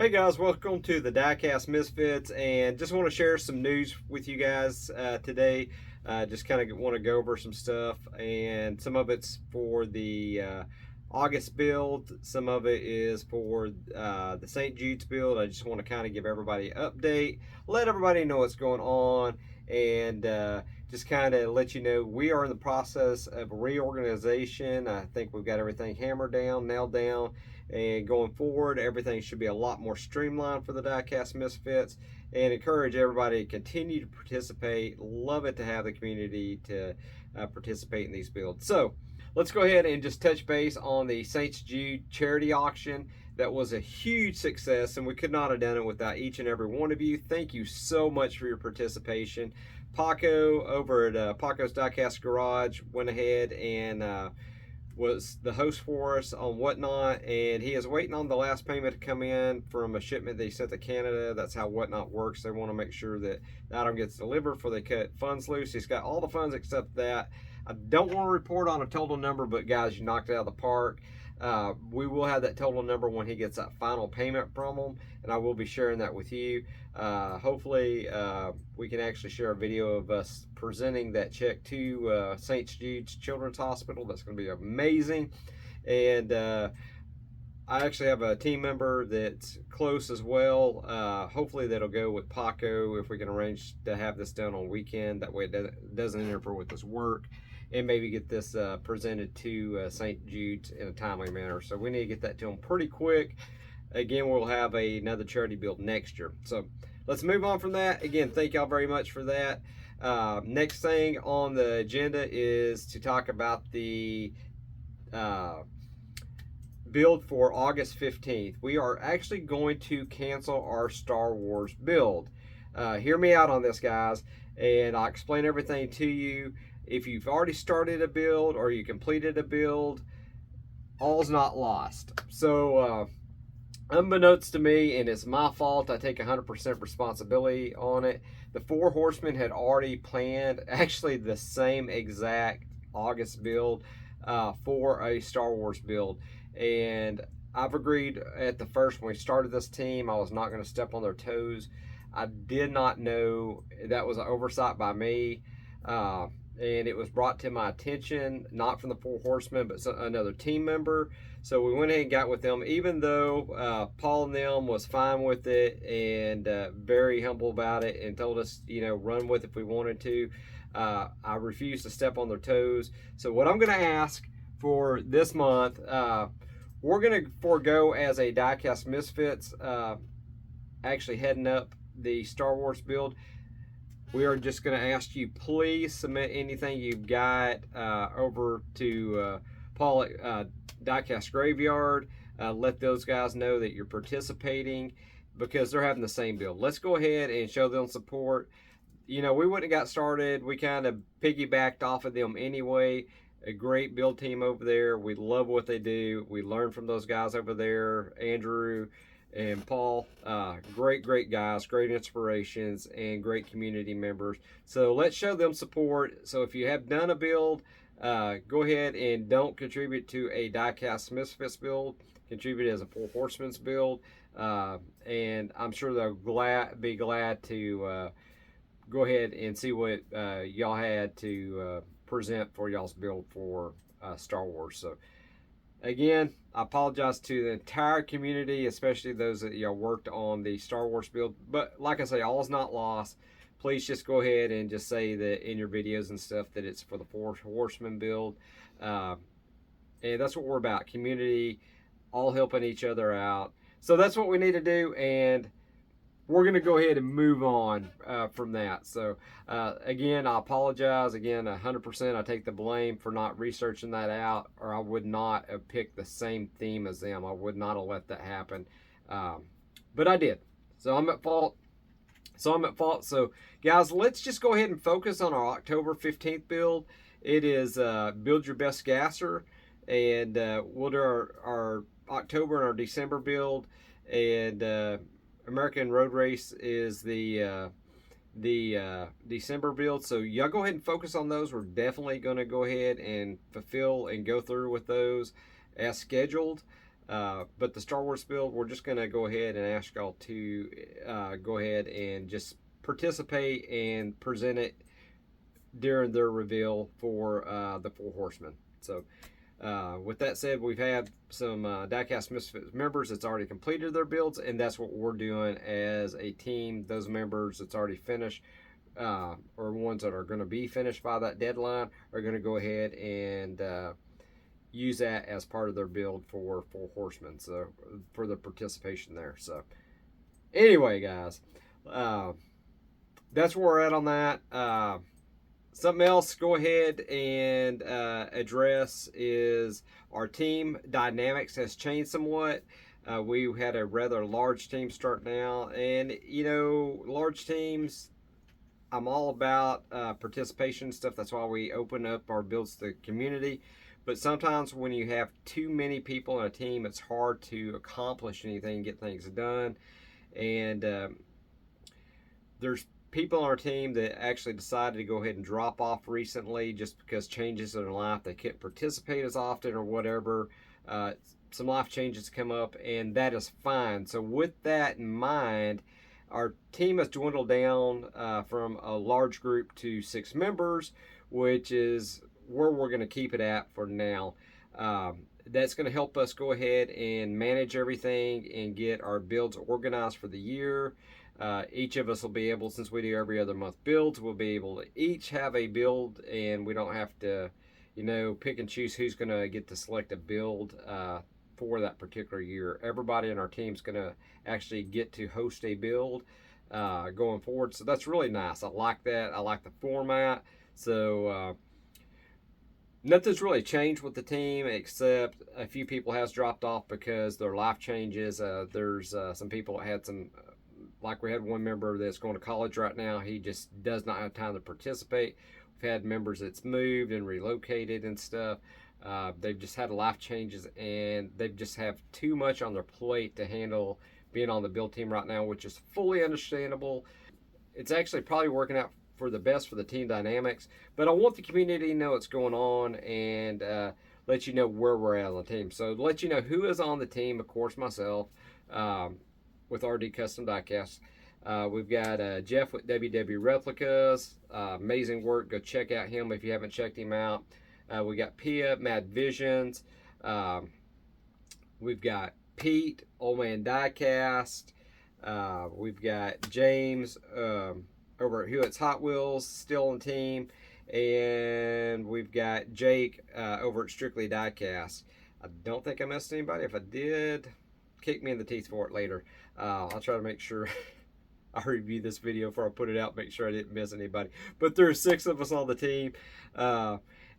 Hey guys, welcome to the Diecast Misfits, and just want to share some news with you guys today. Just kind of want to go over some stuff, and some of it's for the August build, some of it is for the St. Jude's build. I just want to kind of give everybody an update, let everybody know what's going on, and just kind of let you know we are in the process of reorganization. I think we've got everything hammered down, nailed down. And going forward, everything should be a lot more streamlined for the Diecast Misfits, and encourage everybody to continue to participate. Love it to have the community to participate in these builds. So let's go ahead and just touch base on the St. Jude charity auction. That was a huge success, and we could not have done it without each and every one of you. Thank you so much for your participation. Paco over at Paco's Diecast Garage went ahead and was the host for us on Whatnot, and he is waiting on the last payment to come in from a shipment they sent to Canada. That's how Whatnot works. They want to make sure that the item gets delivered before they cut funds loose. He's got all the funds except that. I don't want to report on a total number, but guys, you knocked it out of the park. We will have that total number when he gets that final payment from them, and I will be sharing that with you. Hopefully we can actually share a video of us presenting that check to St. Jude's Children's Hospital. That's going to be amazing. And I actually have a team member that's close as well. Hopefully that'll go with Paco if we can arrange to have this done on weekend. That way it doesn't interfere with his work, and maybe get this presented to St. Jude's in a timely manner. So we need to get that to them pretty quick. Again, we'll have another charity build next year. So let's move on from that. Again, thank y'all very much for that. Next thing on the agenda is to talk about the build for August 15th. We are actually going to cancel our Star Wars build. Hear me out on this, guys, and I'll explain everything to you. If you've already started a build or you completed a build, all's not lost. So unbeknownst to me, and it's my fault, I take 100% responsibility on it. The Four Horsemen had already planned actually the same exact August build for a Star Wars build, and I've agreed at the first when we started this team I was not going to step on their toes. I did not know that was an oversight by me. And it was brought to my attention, not from the Four Horsemen, but another team member. So we went ahead and got with them, even though Paul and them was fine with it and very humble about it, and told us, you know, run with it if we wanted to. I refused to step on their toes. So what I'm going to ask for this month, we're going to forego as a Diecast Misfits, actually heading up the Star Wars build. We are just going to ask you, please submit anything you've got over to Paul at Diecast Graveyard. Let those guys know that you're participating, because they're having the same build. Let's go ahead and show them support. You know, we wouldn't have got started. We kind of piggybacked off of them anyway. A great build team over there. We love what they do. We learn from those guys over there, Andrew and Paul. Great guys, great inspirations, and great community members. So let's show them support. So if you have done a build, go ahead and don't contribute to a Diecast Misfits build. Contribute as a Four Horsemen's build, and I'm sure they'll be glad to go ahead and see what y'all had to present for y'all's build for Star Wars. So again, I apologize to the entire community, especially those that worked on the Star Wars build. But like I say, all is not lost. Please just go ahead and just say that in your videos and stuff that it's for the Four Horsemen build. And that's what we're about, community, all helping each other out. So that's what we need to do, and we're going to go ahead and move on from that. So again, I apologize. Again, 100% I take the blame for not researching that out, or I would not have picked the same theme as them. I would not have let that happen. But I did. So I'm at fault. So guys, let's just go ahead and focus on our October 15th build. It is Build Your Best Gasser, and we'll do our October and our December build, and American Road Race is the December build. So y'all go ahead and focus on those. We're definitely going to go ahead and fulfill and go through with those as scheduled. But the Star Wars build, we're just going to go ahead and ask y'all to go ahead and just participate and present it during their reveal for the Four Horsemen. So with that said, we've had some Diecast Misfits members that's already completed their builds, and that's what we're doing as a team. Those members that's already finished, or ones that are going to be finished by that deadline, are going to go ahead and use that as part of their build for Four Horsemen, so for the participation there. So anyway, guys, that's where we're at on that. Something else go ahead and address is our team dynamics has changed somewhat. We had a rather large team starting out, and you know, large teams, I'm all about participation stuff. That's why we open up our builds to the community. But sometimes when you have too many people in a team, it's hard to accomplish anything, get things done. And there's people on our team that actually decided to go ahead and drop off recently just because changes in their life. They can't participate as often or whatever. Some life changes come up, and that is fine. So with that in mind, our team has dwindled down from a large group to 6 members, which is where we're going to keep it at for now. That's going to help us go ahead and manage everything and get our builds organized for the year. Each of us will be able, since we do every other month builds, we'll be able to each have a build, and we don't have to, you know, pick and choose who's going to get to select a build for that particular year. Everybody in our team is going to actually get to host a build going forward. So that's really nice. I like that. I like the format. So nothing's really changed with the team except a few people has dropped off because their life changes. There's some people that had some, like we had one member that's going to college right now. He just does not have time to participate. We've had members that's moved and relocated and stuff. They've just had life changes, and they just have too much on their plate to handle being on the build team right now, which is fully understandable. It's actually probably working out for the best for the team dynamics, but I want the community to know what's going on and let you know where we're at on the team. So to let you know who is on the team, of course, myself with RD Custom Diecast. We've got Jeff with WW Replicas. Amazing work. Go check out him if you haven't checked him out. We got Pia, Mad Visions. We've got Pete, Old Man Diecast. We've got James over at Hewitt's Hot Wheels, still on the team. And we've got Jake over at Strictly Diecast. I don't think I missed anybody. If I did, kick me in the teeth for it later. I'll try to make sure I review this video before I put it out, make sure I didn't miss anybody. But there's 6 of us on the team.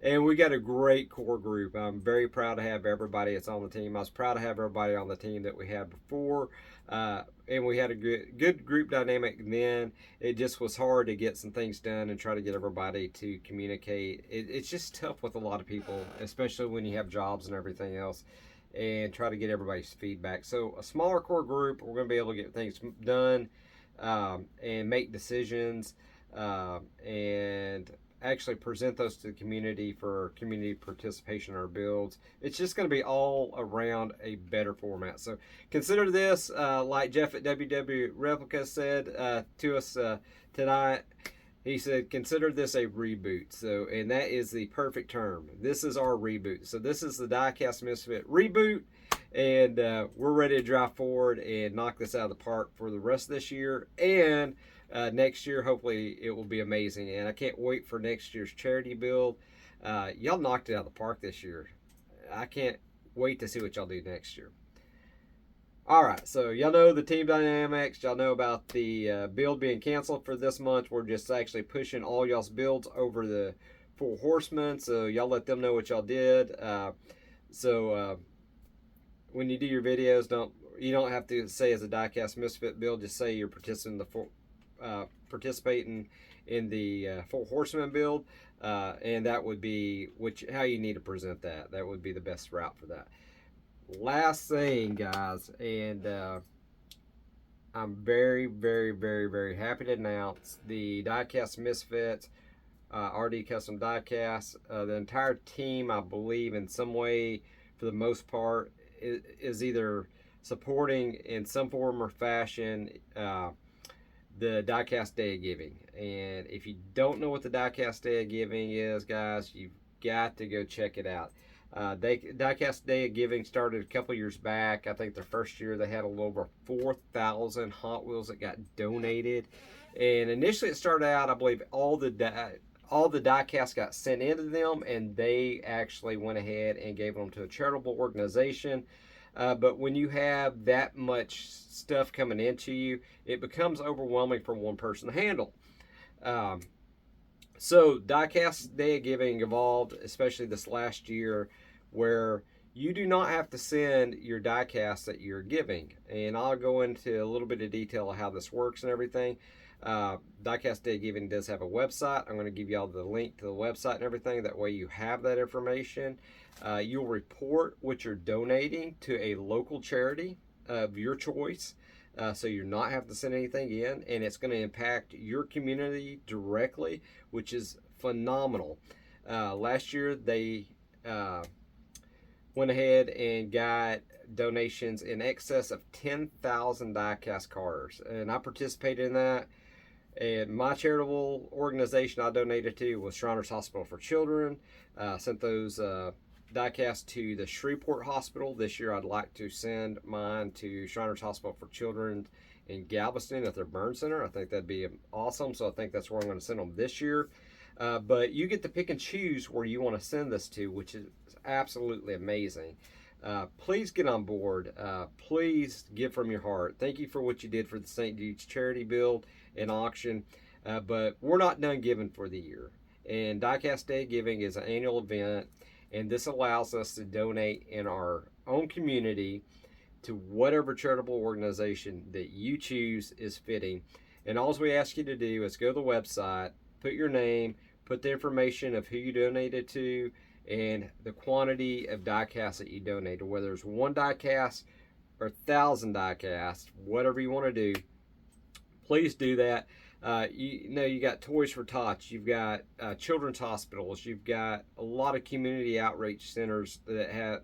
And we got a great core group. I'm very proud to have everybody that's on the team. I was proud to have everybody on the team that we had before. And we had a good group dynamic then. It just was hard to get some things done and try to get everybody to communicate. It's just tough with a lot of people, especially when you have jobs and everything else, and try to get everybody's feedback. So a smaller core group, we're going to be able to get things done and make decisions and actually present those to the community for community participation in our builds. It's just going to be all around a better format. So consider this, like Jeff at WW Replica said to us tonight. He said, consider this a reboot. So, and that is the perfect term. This is our reboot. So this is the Diecast Misfit reboot, and we're ready to drive forward and knock this out of the park for the rest of this year. And next year, hopefully, it will be amazing. And I can't wait for next year's charity build. Y'all knocked it out of the park this year. I can't wait to see what y'all do next year. All right, so y'all know the team dynamics. Y'all know about the build being canceled for this month. We're just actually pushing all y'all's builds over the Four Horsemen. So y'all let them know what y'all did. When you do your videos, you don't have to say as a Diecast Misfit build. Just say you're participating in the Four Horsemen build, and that would be how you need to present that. That would be the best route for that. Last thing, guys, and I'm very, very, very, very happy to announce the Diecast Misfits, RD Custom Diecast, the entire team, I believe, in some way, for the most part, is either supporting in some form or fashion the Diecast Day of Giving. And if you don't know what the Diecast Day of Giving is, guys, you've got to go check it out. Diecast Day of Giving started a couple years back. I think the first year they had a little over 4,000 Hot Wheels that got donated. And initially it started out, I believe, all the diecast got sent into them, and they actually went ahead and gave them to a charitable organization. But when you have that much stuff coming into you, it becomes overwhelming for one person to handle. So Diecast Day of Giving evolved, especially this last year, where you do not have to send your diecast that you're giving. And I'll go into a little bit of detail of how this works and everything. Diecast Day of Giving does have a website. I'm going to give you all the link to the website and everything. That way you have that information. You'll report what you're donating to a local charity of your choice. So you're not having to send anything in, and it's going to impact your community directly, which is phenomenal. Last year they went ahead and got donations in excess of 10,000 diecast cars, and I participated in that. And my charitable organization I donated to was Shriners Hospital for Children. Sent those diecast to the Shreveport Hospital. This year I'd like to send mine to Shriners Hospital for Children in Galveston at their burn center. I think that'd be awesome, so I think that's where I'm going to send them this year. But you get to pick and choose where you want to send this to, which is absolutely amazing. Please get on board. Please give from your heart. Thank you for what you did for the St. Jude's charity build and auction, but we're not done giving for the year. And Diecast Day of Giving is an annual event, and this allows us to donate in our own community to whatever charitable organization that you choose is fitting. And all we ask you to do is go to the website, put your name, put the information of who you donated to, and the quantity of diecast that you donated, whether it's one diecast or 1,000 diecast, whatever you want to do. Please do that. You got Toys for Tots, you've got children's hospitals, you've got a lot of community outreach centers that have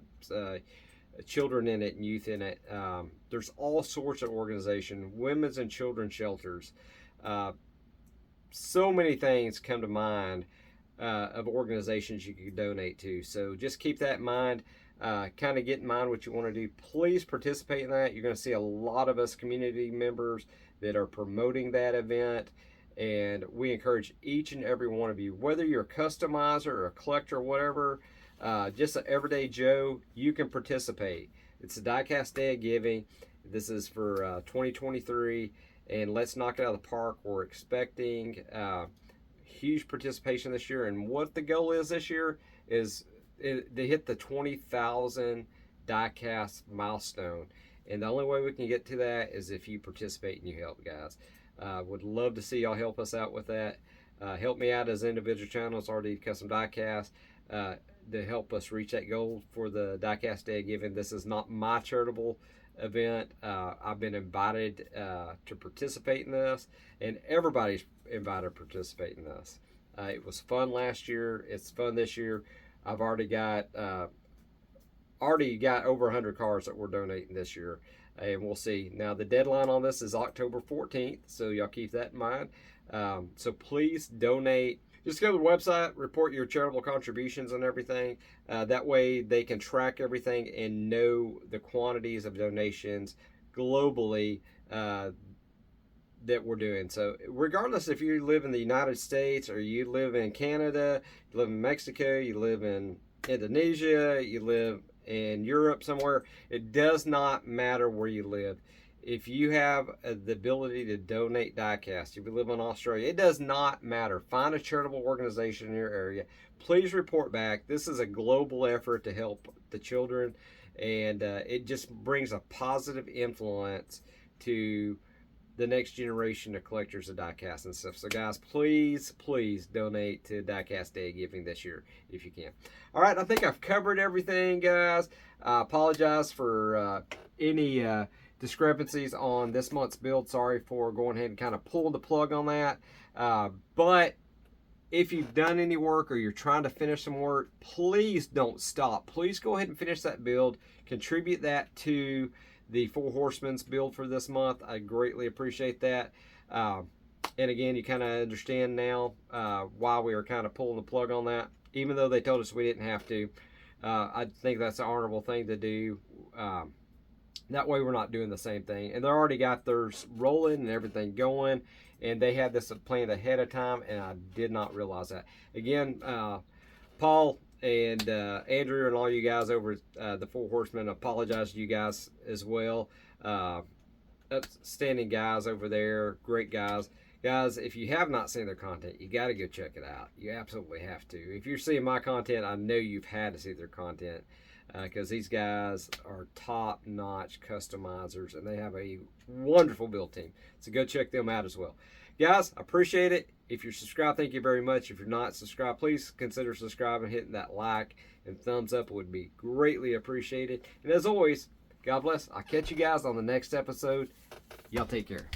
children in it and youth in it. There's all sorts of organizations, women's and children's shelters. So many things come to mind of organizations you could donate to. So just keep that in mind. Kind of get in mind what you want to do. Please participate in that. You're going to see a lot of us community members that are promoting that event, and we encourage each and every one of you, whether you're a customizer or a collector or whatever, just an everyday Joe, you can participate. It's the Diecast Day of Giving. This is for 2023, and let's knock it out of the park. We're expecting huge participation this year, and what the goal is this year is to hit the 20,000 diecast milestone. And the only way we can get to that is if you participate and you help, guys. Would love to see y'all help us out with that. Help me out as individual channels, RD Custom Diecast, to help us reach that goal for the Diecast Day of Giving. This is not my charitable event. I've been invited to participate in this, and everybody's invited to participate in this. It was fun last year. It's fun this year. I've already got over 100 cars that we're donating this year, and we'll see. Now the deadline on this is October 14th, so y'all keep that in mind. So please donate. Just go to the website, report your charitable contributions and everything. That way they can track everything and know the quantities of donations globally that we're doing. So regardless if you live in the United States or you live in Canada, you live in Mexico, you live in Indonesia, you live in Europe somewhere, it does not matter where you live. If you have the ability to donate diecast, if you live in Australia, it does not matter. Find a charitable organization in your area. Please report back. This is a global effort to help the children, and it just brings a positive influence to the next generation of collectors of diecast and stuff. So guys, please donate to Diecast Day of Giving this year if you can. All right, I think I've covered everything, guys. I apologize for any discrepancies on this month's build. Sorry for going ahead and kind of pulling the plug on that. But if you've done any work or you're trying to finish some work, please don't stop. Please go ahead and finish that build. Contribute that to the Four Horsemen's build for this month. I greatly appreciate that. And again, you kind of understand now why we were kind of pulling the plug on that, even though they told us we didn't have to. I think that's an honorable thing to do. That way we're not doing the same thing. And they already got theirs rolling and everything going. And they had this planned ahead of time, and I did not realize that. Again, Paul and Andrew and all you guys over at the Four Horsemen, apologize to you guys as well. Outstanding guys over there, great guys. Guys, if you have not seen their content, you got to go check it out. You absolutely have to. If you're seeing my content, I know you've had to see their content because these guys are top-notch customizers, and they have a wonderful build team. So go check them out as well. Guys, I appreciate it. If you're subscribed, thank you very much. If you're not subscribed, please consider subscribing, hitting that like and thumbs up would be greatly appreciated. And as always, God bless. I'll catch you guys on the next episode. Y'all take care.